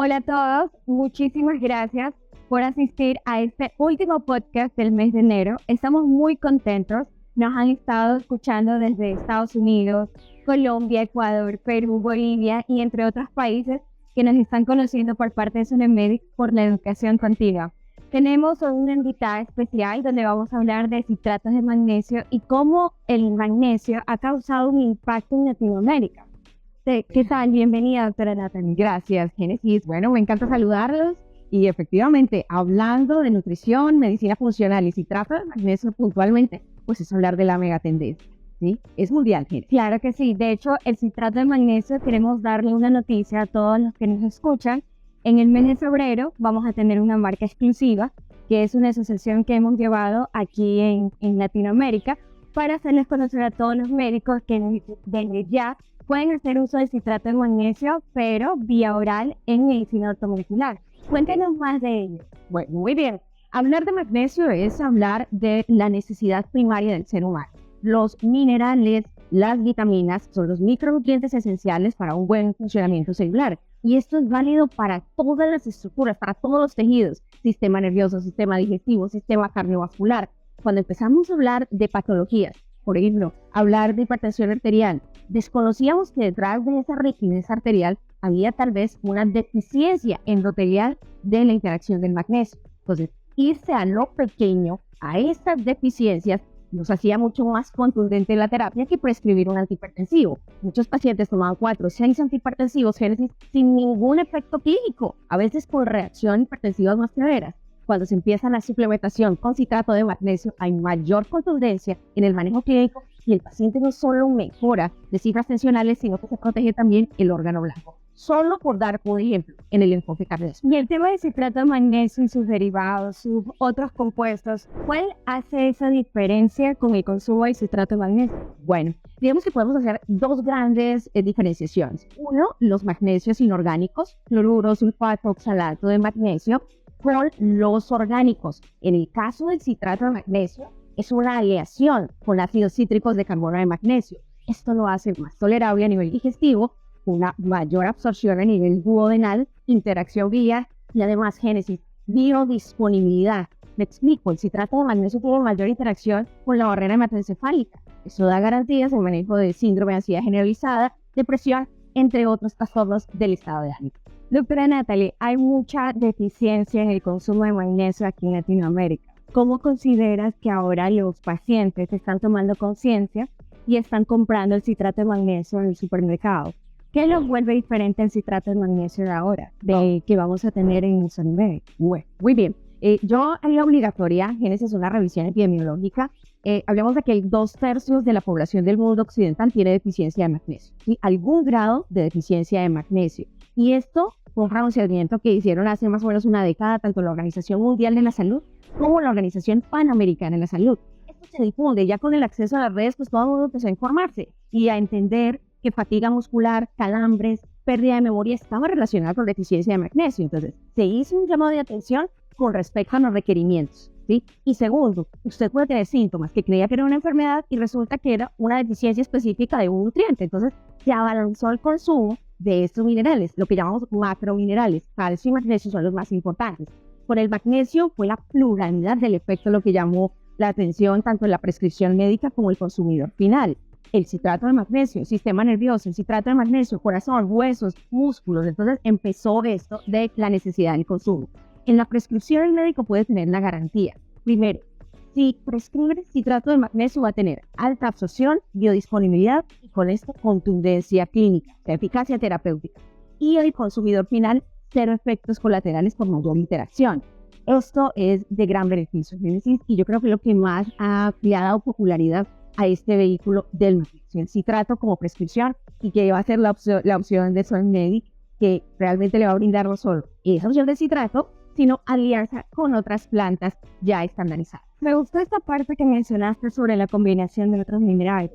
Hola a todos, muchísimas gracias por asistir a este último podcast del mes de enero. Estamos muy contentos, nos han estado escuchando desde Estados Unidos, Colombia, Ecuador, Perú, Bolivia y entre otros países que nos están conociendo por parte de Sunemedic por la educación continua. Tenemos una invitada especial donde vamos a hablar de citratos de magnesio y cómo el magnesio ha causado un impacto en Latinoamérica. ¿Qué tal? Bienvenida, doctora Natalie. Gracias, Génesis. Bueno, me encanta saludarlos y efectivamente, hablando de nutrición, medicina funcional y citrato de magnesio puntualmente, pues es hablar de la megatendencia, ¿sí? Es mundial, Génesis. Claro que sí. De hecho, el citrato de magnesio, queremos darle una noticia a todos los que nos escuchan. En el mes de febrero vamos a tener una marca exclusiva, que es una asociación que hemos llevado aquí en Latinoamérica para hacerles conocer a todos los médicos que desde ya pueden hacer uso de citrato de magnesio, pero vía oral en medicina ortomolecular. Cuéntenos más de ello. Bueno, muy bien. Hablar de magnesio es hablar de la necesidad primaria del ser humano. Los minerales, las vitaminas son los micronutrientes esenciales para un buen funcionamiento celular. Y esto es válido para todas las estructuras, para todos los tejidos, sistema nervioso, sistema digestivo, sistema cardiovascular. Cuando empezamos a hablar de patologías, por ejemplo, hablar de hipertensión arterial, desconocíamos que detrás de esa rigidez arterial había tal vez una deficiencia endotelial de la interacción del magnesio. Entonces, irse a lo pequeño, a estas deficiencias, nos hacía mucho más contundente la terapia que prescribir un antihipertensivo. Muchos pacientes tomaban 4 o 6 antihipertensivos, Génesis, sin ningún efecto clínico, a veces con reacciones hipertensivas más severas. Cuando se empieza la suplementación con citrato de magnesio, hay mayor contundencia en el manejo clínico y el paciente no solo mejora de cifras tensionales, sino que se protege también el órgano blanco. Solo por dar un ejemplo en el enfoque cardiovascular. Y el tema de citrato de magnesio y sus derivados, sus otros compuestos, ¿cuál hace esa diferencia con el consumo de citrato de magnesio? Bueno, digamos que podemos hacer dos grandes diferenciaciones. Uno, los magnesios inorgánicos, cloruro, sulfato, oxalato de magnesio, con los orgánicos. En el caso del citrato de magnesio, es una aleación con ácidos cítricos de carbono de magnesio. Esto lo hace más tolerable a nivel digestivo, una mayor absorción a nivel duodenal, interacción vía y además, Génesis, biodisponibilidad. Me explico, el citrato de magnesio tiene mayor interacción con la barrera hematoencefálica. Eso da garantías en manejo de síndrome de ansiedad generalizada, depresión, entre otros trastornos del estado de ánimo. Doctora Natalie, hay mucha deficiencia en el consumo de magnesio aquí en Latinoamérica. ¿Cómo consideras que ahora los pacientes están tomando conciencia y están comprando el citrato de magnesio en el supermercado? ¿Qué los vuelve diferente al citrato de magnesio de ahora, que vamos a tener en Sunemedic? Bueno, muy bien. Yo haría obligatoria, Génesis, una revisión epidemiológica. Hablamos de que 2/3 de la población del mundo occidental tiene deficiencia de magnesio, ¿sí? Algún grado de deficiencia de magnesio. Y esto fue un pronunciamiento que hicieron hace más o menos una década, tanto la Organización Mundial de la Salud como la Organización Panamericana de la Salud. Esto se difunde, ya con el acceso a las redes, pues todo el mundo empezó a informarse y a entender que fatiga muscular, calambres, pérdida de memoria estaba relacionada con deficiencia de magnesio. Entonces, se hizo un llamado de atención con respecto a los requerimientos, ¿sí? Y segundo, usted puede tener síntomas que creía que era una enfermedad y resulta que era una deficiencia específica de un nutriente. Entonces, se abalanzó el consumo de estos minerales, lo que llamamos macrominerales. Calcio y magnesio son los más importantes. Con el magnesio fue la pluralidad del efecto lo que llamó la atención tanto en la prescripción médica como el consumidor final. El citrato de magnesio, sistema nervioso, el citrato de magnesio, corazón, huesos, músculos. Entonces empezó esto de la necesidad del consumo. En la prescripción el médico puede tener la garantía. Primero, si prescribe citrato de magnesio va a tener alta absorción, biodisponibilidad y con esto contundencia clínica, eficacia terapéutica. Y el consumidor final, cero efectos colaterales por mayor interacción. Esto es de gran beneficio, y yo creo que lo que más le ha dado popularidad a este vehículo del magnesio, el citrato como prescripción y que va a ser la opción de Sunemedic, que realmente le va a brindar no solo esa opción de citrato, sino alianza con otras plantas ya estandarizadas. Me gustó esta parte que mencionaste sobre la combinación de otros minerales.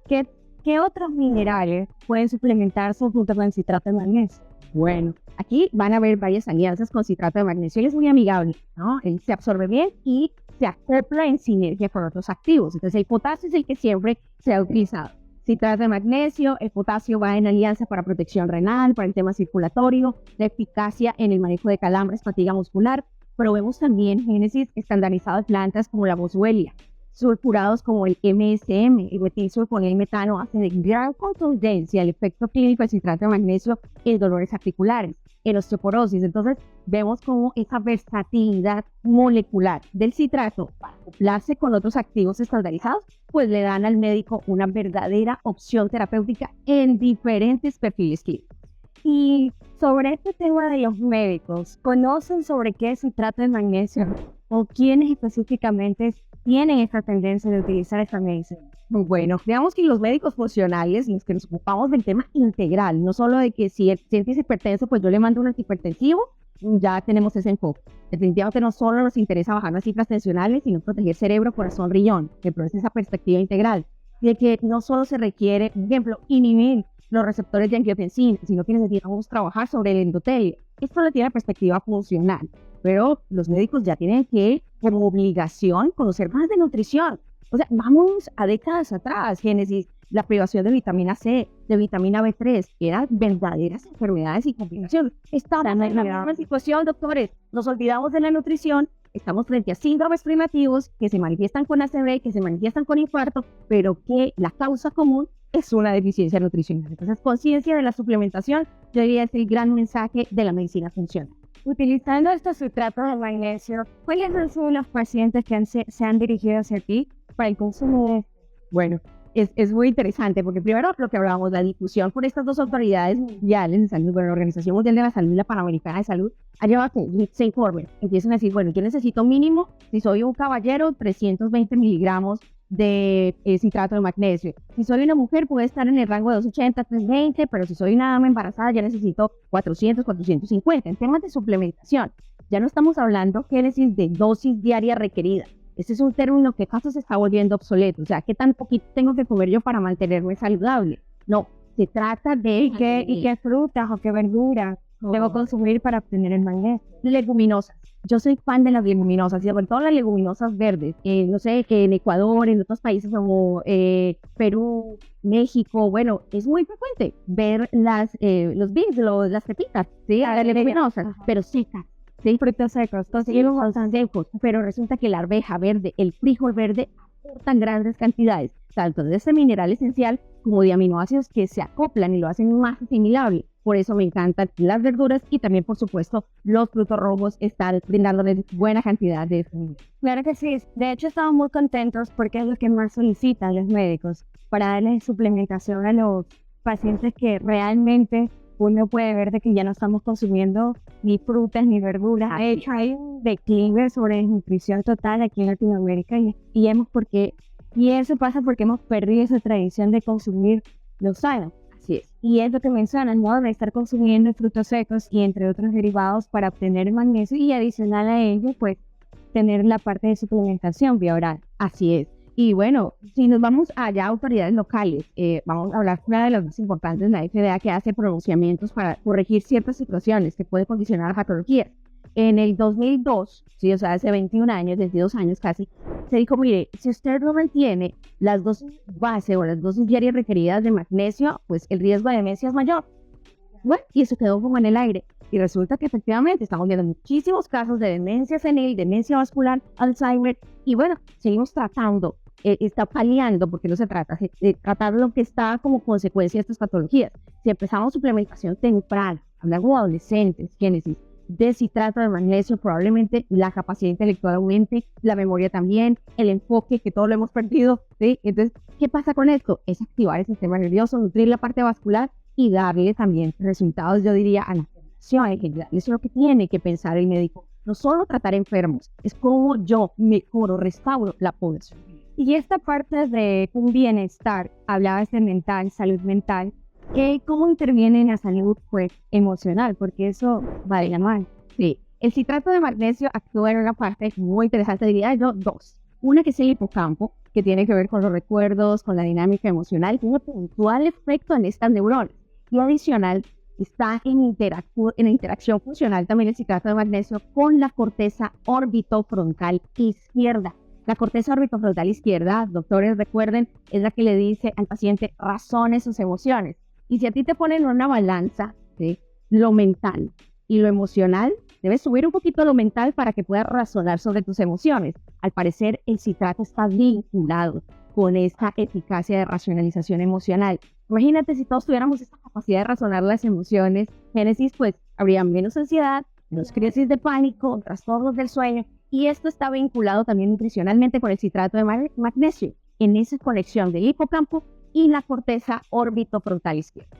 ¿Qué otros minerales pueden suplementarse junto con el citrato de magnesio? Bueno, aquí van a haber varias alianzas con citrato de magnesio. Él es muy amigable, ¿no? Él se absorbe bien y se acopla en sinergia con otros activos. Entonces, el potasio es el que siempre se ha utilizado. citrato de magnesio, el potasio va en alianza para protección renal, para el tema circulatorio, la eficacia en el manejo de calambres, fatiga muscular, pero vemos también génesis estandarizado de plantas como la boswellia, sulfurados como el MSM, el metilsulfonilmetano, hacen de gran contundencia el efecto clínico del citrato de magnesio en dolores articulares, en osteoporosis. Entonces, vemos como esa versatilidad molecular del citrato para acoplarse con otros activos estandarizados, pues le dan al médico una verdadera opción terapéutica en diferentes perfiles clínicos. Y sobre este tema de los médicos, ¿conocen sobre qué se trata el magnesio o quiénes específicamente tienen esta tendencia de utilizar esta medicina? Bueno, digamos que los médicos funcionales, los que nos ocupamos del tema integral, no solo de que si el paciente es hipertenso, pues yo le mando un antihipertensivo, ya tenemos ese enfoque. Definitivamente no solo nos interesa bajar las cifras tensionales, sino proteger cerebro, corazón, riñón, que produce esa perspectiva integral. Y de que no solo se requiere, por ejemplo, inhibir los receptores de angiotensina, sino que necesitamos trabajar sobre el endotelio. Esto le tiene la perspectiva funcional, pero los médicos ya tienen que, como obligación, conocer más de nutrición. O sea, vamos a décadas atrás, Génesis, la privación de vitamina C, de vitamina B3, que eran verdaderas enfermedades y complicaciones. Estamos en la misma situación, doctores. Nos olvidamos de la nutrición, estamos frente a síndromes primativos que se manifiestan con ACV, que se manifiestan con infarto, pero que la causa común es una deficiencia nutricional. Entonces, conciencia de la suplementación, yo diría, es el gran mensaje de la medicina funcional. Utilizando estos citratos de magnesio, ¿cuáles son los pacientes que se han dirigido hacia ti para el consumo de? Bueno, es muy interesante porque primero lo que hablábamos, la difusión por estas dos autoridades mundiales de salud, bueno, la Organización Mundial de la Salud y la Panamericana de Salud, ha llevado a que se informen, empiezan a decir, bueno, yo necesito mínimo, si soy un caballero, 320 miligramos de citrato de magnesio. Si soy una mujer, puede estar en el rango de 280, 320, pero si soy una dama embarazada, ya necesito 400, 450. En temas de suplementación, ya no estamos hablando, Génesis, de dosis diaria requerida. Ese es un término que casi se está volviendo obsoleto. O sea, ¿qué tan poquito tengo que comer yo para mantenerme saludable? No, se trata de... ¿Y qué frutas o qué verduras debo consumir para obtener el magnesio? Leguminosas. Yo soy fan de las leguminosas, y sobre todo las leguminosas verdes. No sé, que en Ecuador, en otros países como Perú, México, bueno, es muy frecuente ver los beans, las pepitas, ¿sí? Las leguminosas, pero secas. Sí, frutos secos, son secos, pero resulta que la arveja verde, el frijol verde, aportan grandes cantidades, tanto de ese mineral esencial como de aminoácidos que se acoplan y lo hacen más asimilable. Por eso me encantan las verduras y también, por supuesto, los frutos rojos están brindándoles buena cantidad de fibra. Claro que sí. De hecho, estamos muy contentos porque es lo que más solicitan los médicos para darle suplementación a los pacientes que realmente uno puede ver de que ya no estamos consumiendo ni frutas ni verduras. De hecho, hay un declive sobre nutrición total aquí en Latinoamérica y eso pasa porque hemos perdido esa tradición de consumir lo sano. Así es. Y es lo que mencionan, ¿no? De estar consumiendo frutos secos y entre otros derivados para obtener el magnesio y adicional a ello, pues, tener la parte de suplementación vía oral. Así es. Y bueno, si nos vamos allá a autoridades locales, vamos a hablar de una de las más importantes, la FDA, que hace pronunciamientos para corregir ciertas situaciones que pueden condicionar a patologías. En el 2002, sí, o sea, hace 21 años, 22 años casi, se dijo, mire, si usted no mantiene las dosis base o las dosis diarias requeridas de magnesio, pues el riesgo de demencia es mayor. Bueno, y eso quedó como en el aire. Y resulta que efectivamente estamos viendo muchísimos casos de demencia senil, demencia vascular, Alzheimer, y bueno, seguimos tratando, está paliando, porque no se trata de tratar lo que está como consecuencia de estas patologías. Si empezamos suplementación temprana, hablando de adolescentes, Génesis, de citrato de magnesio, probablemente la capacidad intelectual aumente, la memoria también, el enfoque, que todo lo hemos perdido, ¿sí? Entonces, ¿qué pasa con esto? Es activar el sistema nervioso, nutrir la parte vascular y darle también resultados, yo diría, a la población en general. Eso es lo que tiene que pensar el médico. No solo tratar enfermos, es cómo yo mejoro, restauro la población. Y esta parte de un bienestar, hablabas de mental, salud mental, ¿cómo interviene en la salud emocional? Porque eso va de la mano. Sí, el citrato de magnesio actúa en una parte muy interesante, diría yo, dos. Una que es el hipocampo, que tiene que ver con los recuerdos, con la dinámica emocional, tiene un puntual efecto en estas neuronas. Y adicional, está en interacción funcional también el citrato de magnesio con la corteza orbitofrontal izquierda. La corteza orbitofrontal izquierda, doctores recuerden, es la que le dice al paciente razone sus emociones. Y si a ti te ponen en una balanza, ¿sí?, lo mental y lo emocional, debes subir un poquito lo mental para que puedas razonar sobre tus emociones. Al parecer, el citrato está vinculado con esta eficacia de racionalización emocional. Imagínate si todos tuviéramos esta capacidad de razonar las emociones, Génesis, pues habría menos ansiedad, menos crisis de pánico, trastornos del sueño, y esto está vinculado también nutricionalmente con el citrato de magnesio, en esa conexión del hipocampo y la corteza orbitofrontal izquierda.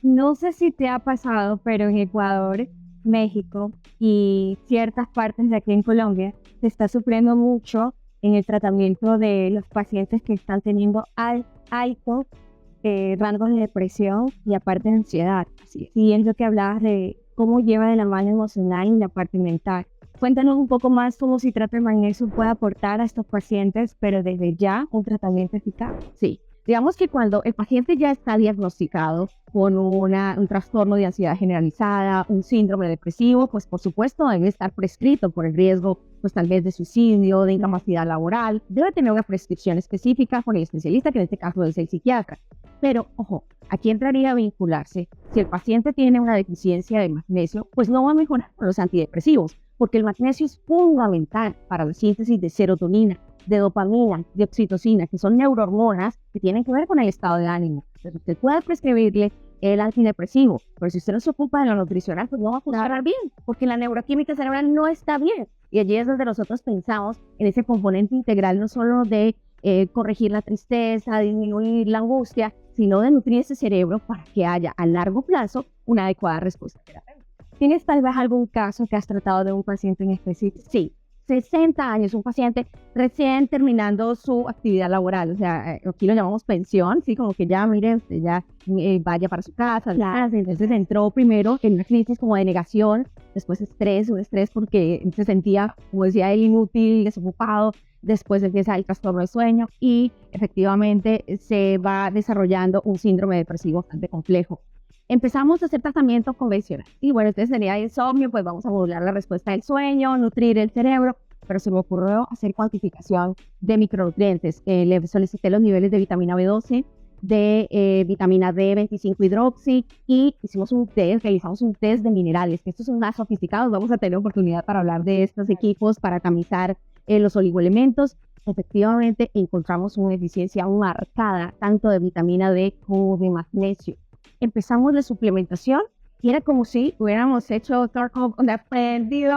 No sé si te ha pasado, pero en Ecuador, México y ciertas partes de aquí en Colombia se está sufriendo mucho en el tratamiento de los pacientes que están teniendo altos rangos de depresión y aparte de ansiedad. Así es lo que hablabas de cómo lleva de la mano emocional y la parte mental. Cuéntanos un poco más cómo citrato de magnesio puede aportar a estos pacientes, pero desde ya un tratamiento eficaz. Sí, digamos que cuando el paciente ya está diagnosticado con un trastorno de ansiedad generalizada, un síndrome depresivo, pues por supuesto debe estar prescrito por el riesgo, pues tal vez de suicidio, de incapacidad laboral. Debe tener una prescripción específica con el especialista, que en este caso es el psiquiatra. Pero, ojo, aquí entraría a vincularse. Si el paciente tiene una deficiencia de magnesio, pues no va a mejorar con los antidepresivos, porque el magnesio es fundamental para la síntesis de serotonina, de dopamina, de oxitocina, que son neurohormonas que tienen que ver con el estado de ánimo. Entonces, usted puede prescribirle el antidepresivo, pero si usted no se ocupa de lo nutricional, pues no va a funcionar bien, porque la neuroquímica cerebral no está bien. Y allí es donde nosotros pensamos en ese componente integral, no solo de corregir la tristeza, disminuir la angustia, sino de nutrir ese cerebro para que haya a largo plazo una adecuada respuesta terapéutica. ¿Tienes tal vez algún caso que has tratado de un paciente en específico? Sí, 60 años, un paciente recién terminando su actividad laboral, o sea, aquí lo llamamos pensión, sí, como que ya, mire, usted ya vaya para su casa, entonces entró primero en una crisis como de negación, después un estrés porque se sentía, como decía él, inútil, desocupado, después empieza el trastorno de sueño y efectivamente se va desarrollando un síndrome depresivo bastante complejo. Empezamos a hacer tratamiento convencional. Y bueno, entonces tenía insomnio, pues vamos a modular la respuesta del sueño, nutrir el cerebro, pero se me ocurrió hacer cuantificación de micronutrientes. Le solicité los niveles de vitamina B12, de vitamina D, 25 hidroxi, y hicimos realizamos un test de minerales, que estos son más sofisticados. Vamos a tener oportunidad para hablar de estos equipos para tamizar los oligoelementos. Efectivamente, encontramos una deficiencia marcada tanto de vitamina D como de magnesio. Empezamos la suplementación y era como si hubiéramos hecho prendido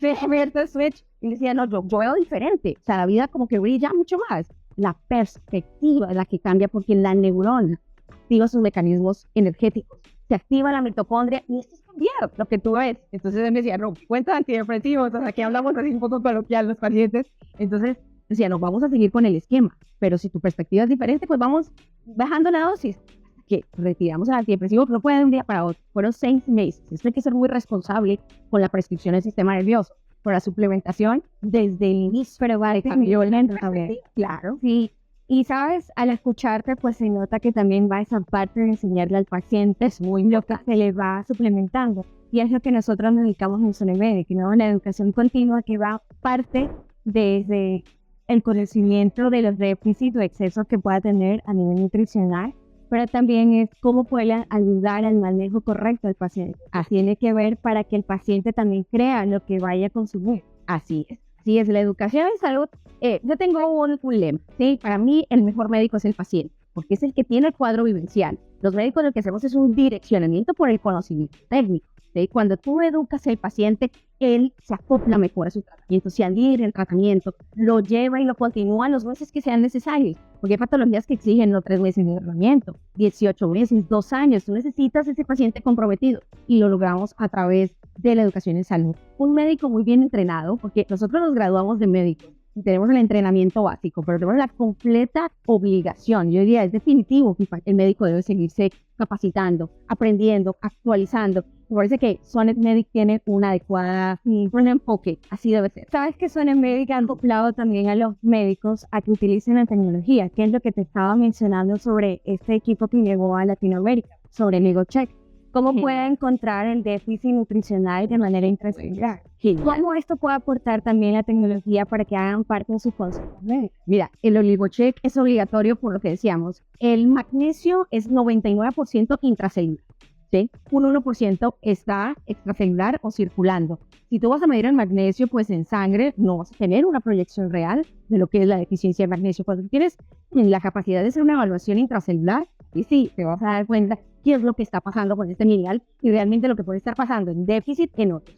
el switch y decía, no, yo veo diferente, o sea, la vida como que brilla mucho más. La perspectiva es la que cambia porque la neurona activa sus mecanismos energéticos, se activa la mitocondria y esto es cambiar lo que tú ves. Entonces él me decía, no, cuenta antidepresivos, o sea, aquí hablamos así un poco coloquial los pacientes. Entonces decía, no, vamos a seguir con el esquema, pero si tu perspectiva es diferente, pues vamos bajando la dosis. Que retiramos el antidepresivo, no fue de un día para otro, fueron 6 meses. Esto hay que ser muy responsable con la prescripción del sistema nervioso, con la suplementación desde el inicio. Pero vale, cambió el enfoque. Claro, sí. Y sabes, al escucharte, pues se nota que también va esa parte de enseñarle al paciente es muy lo que se le va suplementando. Y es lo que nosotros nos dedicamos en Sonemedic, ¿no? La educación continua que va parte desde el conocimiento de los déficits o excesos que pueda tener a nivel nutricional, pero también es cómo puede ayudar al manejo correcto del paciente. Tiene que ver para que el paciente también crea lo que vaya a consumir. Así es, la educación en salud. Yo tengo un lema, ¿sí? Para mí el mejor médico es el paciente, porque es el que tiene el cuadro vivencial. Los médicos lo que hacemos es un direccionamiento por el conocimiento técnico. ¿Sí? Cuando tú educas al paciente, él se acopla mejor a su tratamiento, se adhiere al tratamiento, lo lleva y lo continúa los meses que sean necesarios, porque hay patologías que exigen no 3 meses de tratamiento, 18 meses, 2 años. Tú necesitas ese paciente comprometido y lo logramos a través de la educación en salud. Un médico muy bien entrenado, porque nosotros nos graduamos de médicos, tenemos el entrenamiento básico, pero tenemos la completa obligación. Yo diría, es definitivo que el médico debe seguirse capacitando, aprendiendo, actualizando. Me parece que Sonemedic tiene un enfoque, así debe ser. Sabes que Sonemedic ha acoplado también a los médicos a que utilicen la tecnología, que es lo que te estaba mencionando sobre este equipo que llegó a Latinoamérica, sobre NegoCheck. ¿Cómo puede encontrar el déficit nutricional de manera intracelular? ¿Cómo esto puede aportar también la tecnología para que hagan parte de sus consultas médicas? Mira, el oligocheck es obligatorio por lo que decíamos. El magnesio es 99% intracelular, ¿sí? Un 1% está extracelular o circulando. Si tú vas a medir el magnesio, pues en sangre no vas a tener una proyección real de lo que es la deficiencia de magnesio. Cuando tú tienes la capacidad de hacer una evaluación intracelular, y sí, te vas a dar cuenta qué es lo que está pasando con este mineral y realmente lo que puede estar pasando en déficit en otros.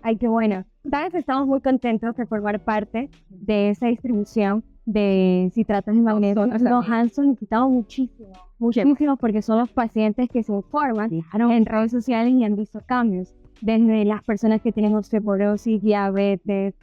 Ay, qué bueno. Sabes, estamos muy contentos de formar parte de esa distribución de citratos de magnesio. Nos han solicitado muchísimo, porque son los pacientes que se informan en redes sociales y han visto cambios. Desde las personas que tienen osteoporosis, diabetes,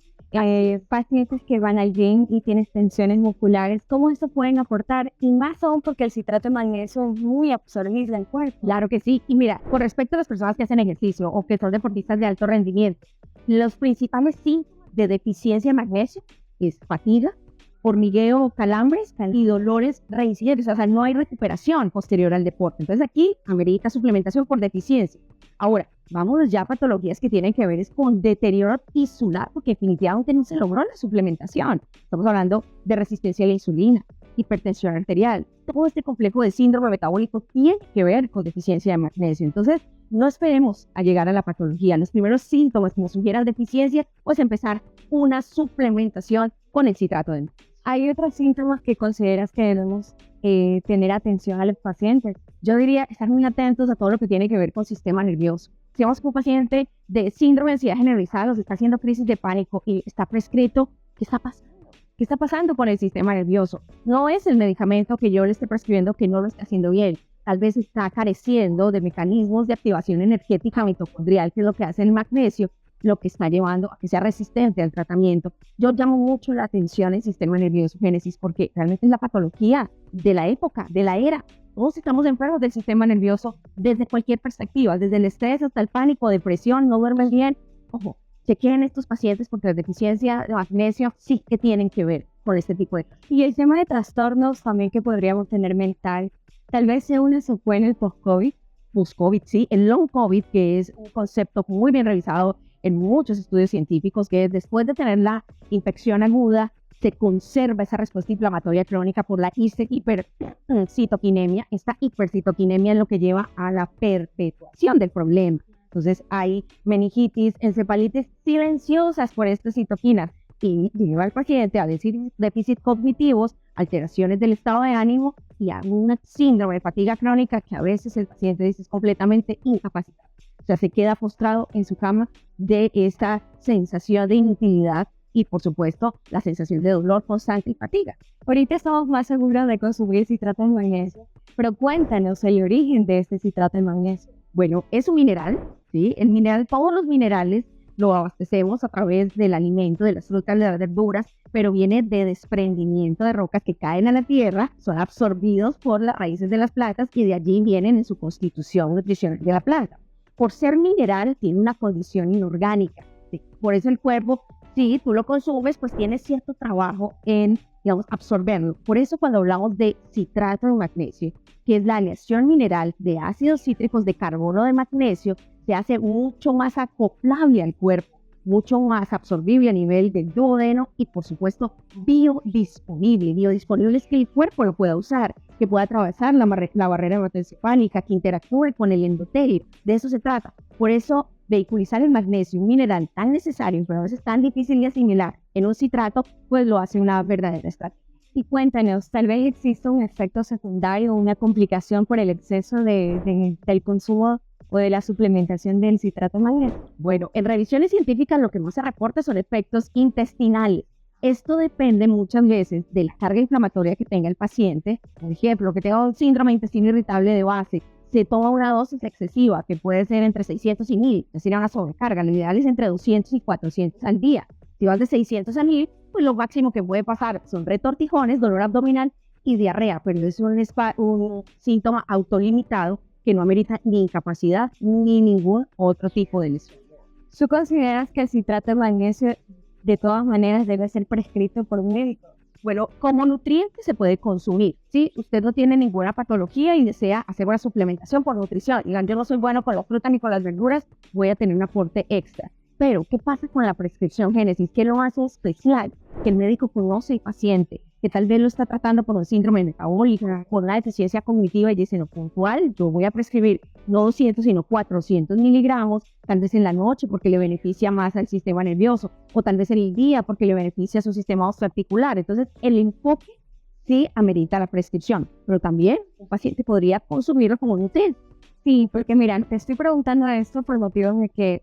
pacientes que van al gym y tienen tensiones musculares, cómo esto pueden aportar, y más aún porque el citrato de magnesio es muy absorbible al cuerpo. Claro que sí. Y mira, con respecto a las personas que hacen ejercicio o que son deportistas de alto rendimiento, los principales síntomas de deficiencia de magnesio es fatiga, hormigueo, calambres y dolores reincidentes. O sea, no hay recuperación posterior al deporte. Entonces aquí amerita suplementación por deficiencia. Ahora, vámonos ya a patologías que tienen que ver con deterioro tisular, porque definitivamente no se logró la suplementación. Estamos hablando de resistencia a la insulina, hipertensión arterial. Todo este complejo de síndrome metabólico tiene que ver con deficiencia de magnesio. Entonces, no esperemos a llegar a la patología. Los primeros síntomas que nos sugieran deficiencia, pues empezar una suplementación con el citrato de magnesio. ¿Hay otros síntomas que consideras que debemos tener atención a los pacientes? Yo diría estar muy atentos a todo lo que tiene que ver con sistema nervioso. Si vamos con un paciente de síndrome de ansiedad generalizada, o se está haciendo crisis de pánico y está prescrito, ¿qué está pasando? ¿Qué está pasando con el sistema nervioso? No es el medicamento que yo le esté prescribiendo que no lo está haciendo bien. Tal vez está careciendo de mecanismos de activación energética mitocondrial, que es lo que hace el magnesio, lo que está llevando a que sea resistente al tratamiento. Yo llamo mucho la atención al sistema nervioso génesis porque realmente es la patología de la época, de la era. Todos estamos enfermos del sistema nervioso desde cualquier perspectiva, desde el estrés hasta el pánico, depresión, no duermen bien. Ojo, chequen estos pacientes porque la deficiencia de magnesio sí que tienen que ver con este tipo de cosas. Y el tema de trastornos también que podríamos tener mental, tal vez sea una secuela en el post-COVID. Post-COVID, sí. El long COVID, que es un concepto muy bien revisado en muchos estudios científicos, que después de tener la infección aguda, se conserva esa respuesta inflamatoria crónica por la hipercitoquinemia. Esta hipercitoquinemia es lo que lleva a la perpetuación del problema. Entonces hay meningitis, encefalitis silenciosas por estas citoquinas y lleva al paciente a déficit cognitivos, alteraciones del estado de ánimo y a un síndrome de fatiga crónica que a veces el paciente dice es completamente incapacitado. O sea, se queda postrado en su cama de esta sensación de inutilidad y, por supuesto, la sensación de dolor constante y fatiga. Ahorita estamos más seguros de consumir citrato de magnesio, pero cuéntanos el origen de este citrato de magnesio. Bueno, es un mineral, ¿sí? El mineral, todos los minerales lo abastecemos a través del alimento, de las frutas, de las verduras, pero viene de desprendimiento de rocas que caen a la tierra, son absorbidos por las raíces de las plantas y de allí vienen en su constitución nutricional de la planta. Por ser mineral, tiene una condición inorgánica, ¿sí? Por eso el cuerpo, si tú lo consumes, pues tiene cierto trabajo en, digamos, absorberlo. Por eso cuando hablamos de citrato de magnesio, que es la aleación mineral de ácidos cítricos de carbono de magnesio, se hace mucho más acoplable al cuerpo, mucho más absorbible a nivel del duodeno y, por supuesto, biodisponible. Biodisponible es que el cuerpo lo pueda usar, que pueda atravesar la barrera hematoencefálica, que interactúe con el endotelio. De eso se trata. Por eso, vehiculizar el magnesio, un mineral tan necesario, pero a veces tan difícil de asimilar en un citrato, pues lo hace una verdadera estrategia. Y cuéntanos, tal vez existe un efecto secundario, una complicación por el exceso del consumo o de la suplementación del citrato de magnesio. Bueno, en revisiones científicas lo que más se reporta son efectos intestinales. Esto depende muchas veces de la carga inflamatoria que tenga el paciente. Por ejemplo, que tenga un síndrome de intestino irritable de base, se toma una dosis excesiva, que puede ser entre 600 y 1000, es decir, una sobrecarga. Lo ideal es entre 200 y 400 al día. Si vas de 600 a 1000, pues lo máximo que puede pasar son retortijones, dolor abdominal y diarrea, pero es un síntoma autolimitado que no amerita ni incapacidad ni ningún otro tipo de lesión. ¿Tú consideras que el citrato de magnesio de todas maneras debe ser prescrito por un médico? Bueno, como nutriente se puede consumir. Si usted no tiene ninguna patología y desea hacer una suplementación por nutrición, digan, yo no soy bueno con la fruta ni con las verduras, voy a tener un aporte extra. Pero, ¿qué pasa con la prescripción Génesis? ¿Qué lo hace especial? Que el médico conoce al paciente, que tal vez lo está tratando por un síndrome metabólico, por una deficiencia cognitiva y dice, no, puntual, yo voy a prescribir no 200, sino 400 miligramos, tal vez en la noche porque le beneficia más al sistema nervioso, o tal vez en el día porque le beneficia a su sistema osteoarticular. Entonces, el enfoque sí amerita la prescripción, pero también un paciente podría consumirlo como un té. Sí, porque mira, te estoy preguntando esto por motivos de que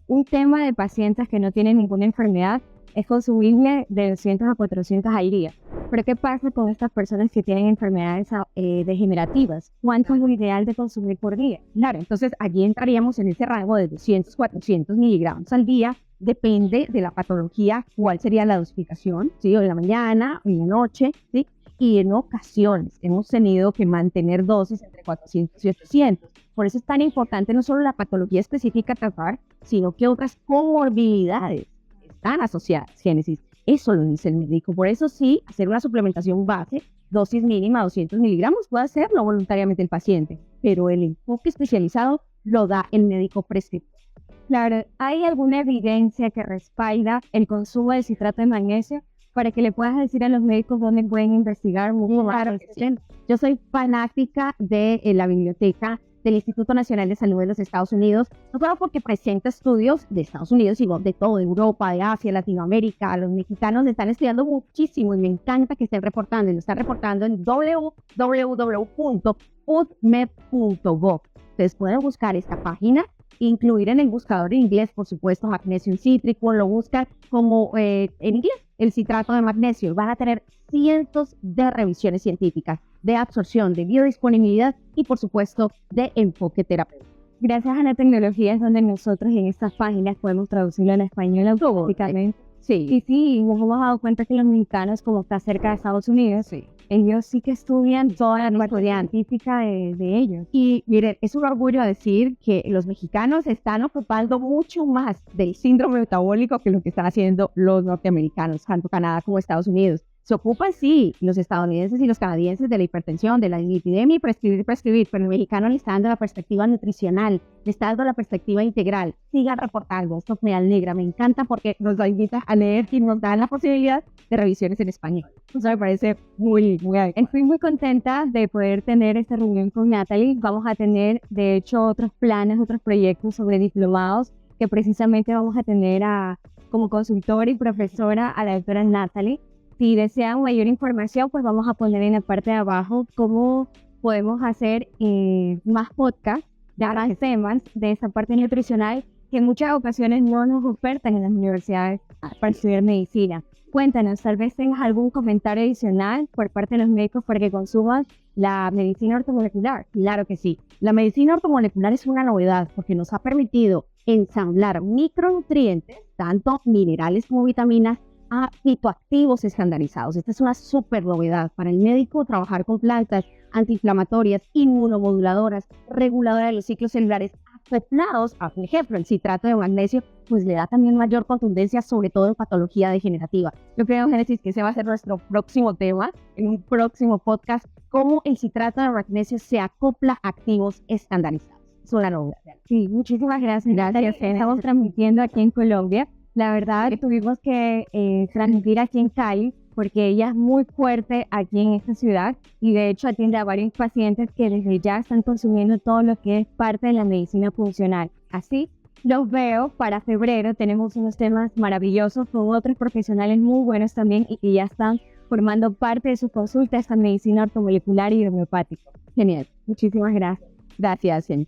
un tema de pacientes que no tienen ninguna enfermedad es consumirle de 200 a 400 al día. Pero ¿qué pasa con estas personas que tienen enfermedades degenerativas? ¿Cuánto es lo ideal de consumir por día? Claro, entonces allí entraríamos en ese rango de 200, 400 miligramos al día. Depende de la patología, cuál sería la dosificación, ¿sí? O en la mañana, o en la noche, ¿sí? Y en ocasiones hemos tenido que mantener dosis entre 400 y 800. Por eso es tan importante no solo la patología específica a tratar, sino que otras comorbilidades están asociadas, Génesis. Eso lo dice el médico. Por eso sí, hacer una suplementación base, dosis mínima 200 miligramos, puede hacerlo voluntariamente el paciente, pero el enfoque especializado lo da el médico prescriptor. Claro, ¿hay alguna evidencia que respalda el consumo de citrato de magnesio para que le puedas decir a los médicos dónde pueden investigar mucho más? Claro que sí. Yo soy fanática de la biblioteca del Instituto Nacional de Salud de los Estados Unidos, no solo porque presenta estudios de Estados Unidos, sino de toda Europa, de Asia, Latinoamérica. Los mexicanos le están estudiando muchísimo y me encanta que estén reportando. Y lo están reportando en www.pubmed.gov. Ustedes pueden buscar esta página, incluir en el buscador en inglés, por supuesto, magnesio cítrico, lo buscan como en inglés, el citrato de magnesio. Van a tener cientos de revisiones científicas de absorción, de biodisponibilidad y, por supuesto, de enfoque terapéutico. Gracias a la tecnología es donde nosotros en estas páginas podemos traducirlo en español automáticamente. Sí. Y sí, nos hemos dado cuenta que los mexicanos, como está cerca de Estados Unidos, Sí. ellos sí que estudian toda la parte científica de ellos. Y miren, es un orgullo decir que los mexicanos están ocupando mucho más del síndrome metabólico que lo que están haciendo los norteamericanos, tanto Canadá como Estados Unidos. Se ocupan, sí, los estadounidenses y los canadienses de la hipertensión, de la epidemia y prescribir, pero el mexicano le está dando la perspectiva nutricional, le está dando la perspectiva integral. Sigan reportando, esto me alegra, me encanta porque nos invita a leer y nos dan la posibilidad de revisiones en español. Eso me parece muy adecuado. Estoy muy contenta de poder tener esta reunión con Natalie. Vamos a tener, de hecho, otros planes, otros proyectos sobre diplomados que precisamente vamos a tener como consultora y profesora a la doctora Natalie. Si desean mayor información, pues vamos a poner en la parte de abajo cómo podemos hacer más podcasts de más temas de esa parte nutricional que en muchas ocasiones no nos ofertan en las universidades para estudiar medicina. Cuéntanos, tal vez tengas algún comentario adicional por parte de los médicos para que consuman la medicina ortomolecular. Claro que sí. La medicina ortomolecular es una novedad porque nos ha permitido ensamblar micronutrientes, tanto minerales como vitaminas, a fitoactivos estandarizados. Esta es una súper novedad para el médico, trabajar con plantas antiinflamatorias, inmunomoduladoras, reguladoras de los ciclos celulares, acoplados a, por ejemplo, el citrato de magnesio, pues le da también mayor contundencia, sobre todo en patología degenerativa. Yo creo, Génesis, que ese va a ser nuestro próximo tema, en un próximo podcast, cómo el citrato de magnesio se acopla a activos estandarizados. Es una novedad. Sí, muchísimas gracias. Gracias. Estamos transmitiendo aquí en Colombia. La verdad, tuvimos que transmitir aquí en Cali porque ella es muy fuerte aquí en esta ciudad y de hecho atiende a varios pacientes que desde ya están consumiendo todo lo que es parte de la medicina funcional. Así los veo para febrero. Tenemos unos temas maravillosos con otros profesionales muy buenos también y que ya están formando parte de su consulta esta medicina ortomolecular y homeopática. Genial. Muchísimas gracias. Gracias, Jenny.